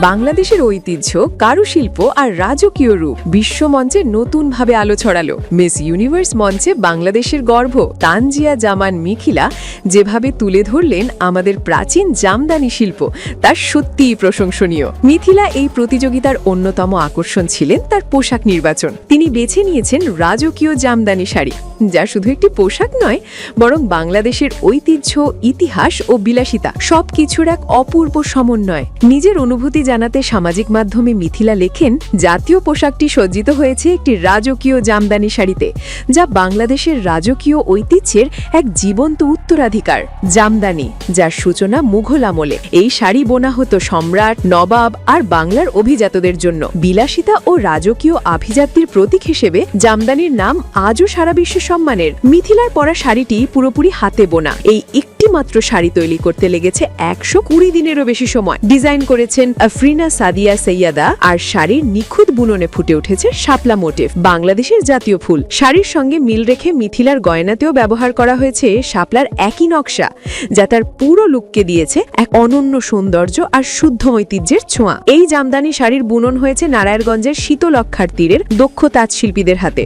বাংলাদেশের ঐতিহ্য, কারুশিল্প আর রাজকীয় রূপ বিশ্বমঞ্চে নতুনভাবে আলো ছড়ালো। মিস ইউনিভার্স মঞ্চে বাংলাদেশের গর্ব তানজিয়া জামান মিথিলা যেভাবে তুলে ধরলেন আমাদের প্রাচীন জামদানি শিল্প, তা সত্যিই প্রশংসনীয়। মিথিলা এই প্রতিযোগিতার অন্যতম আকর্ষণ ছিলেন তার পোশাক নির্বাচন। তিনি বেছে নিয়েছেন রাজকীয় জামদানি শাড়ি, যা শুধু একটি পোশাক নয়, বরং বাংলাদেশের ঐতিহ্য, ইতিহাস ও বিলাসিতা সবকিছুর এক অপূর্ব সমন্বয়। নিজের অনুভূতি জানাতে সামাজিক মাধ্যমে মিথিলা লেখেন, জাতীয় পোশাকটি সজ্জিত হয়েছে একটি রাজকীয় জামদানি শাড়িতে, যা বাংলাদেশের রাজকীয় ঐতিহ্যের এক জীবন্ত উত্তরাধিকার। জামদানি, যার সূচনা মুঘল আমলে, এই শাড়ি বোনা হতো সম্রাট, নবাব আর বাংলার অভিজাতদের জন্য। বিলাসিতা ও রাজকীয় আভিজাত্যের প্রতীক হিসেবে জামদানির নাম আজও সারা বিশ্বে সম্মানের। মিথিলার পরা শাড়িটি পুরোপুরি হাতে বোনা। এই একটি মাত্র শাড়ি তৈরি করতে লেগেছে 120 দিনেরও বেশি সময়। ডিজাইন করেছেন আফরিনা সাদিয়া সৈয়দা, আর শাড়ির নিখুঁত বুননে ফুটে উঠেছে শাপলা মোটিভ, বাংলাদেশের জাতীয় ফুল। শাড়ির সঙ্গে মিল রেখে মিথিলার গয়নাতেও ব্যবহার করা হয়েছে শাপলার একই নকশা, যা তার পুরো লুককে দিয়েছে এক অনন্য সৌন্দর্য আর শুদ্ধ ঐতিহ্যের ছোঁয়া। এই জামদানি শাড়ির বুনন হয়েছে নারায়ণগঞ্জের শীতলক্ষার তীরের দক্ষ তাঁতশিল্পীদের হাতে।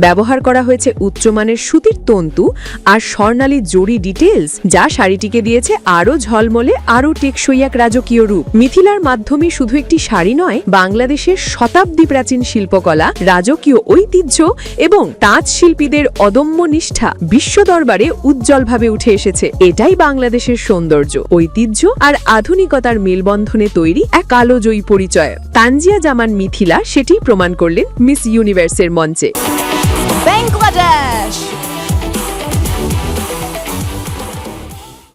ব্যবহার করা হয়েছে উচ্চমানের সুতির তন্তু আর স্বর্ণালী জরি ডিটেলস, যা শাড়িটিকে দিয়েছে আরও ঝলমলে, আরও টেকসই এক রাজকীয় রূপ। মিথিলার মাধ্যমে শুধু একটি শাড়ি নয়, বাংলাদেশের শতাব্দী প্রাচীন শিল্পকলা, রাজকীয় ঐতিহ্য এবং তাঁত শিল্পীদের অদম্য নিষ্ঠা বিশ্ব দরবারে উজ্জ্বলভাবে উঠে এসেছে। এটাই বাংলাদেশের সৌন্দর্য, ঐতিহ্য আর আধুনিকতার মেলবন্ধনে তৈরি এক আলোজয়ী পরিচয়। তানজিয়া জামান মিথিলা সেটি প্রমাণ করলেন মিস ইউনিভার্সের মঞ্চে। বাংলাদেশ।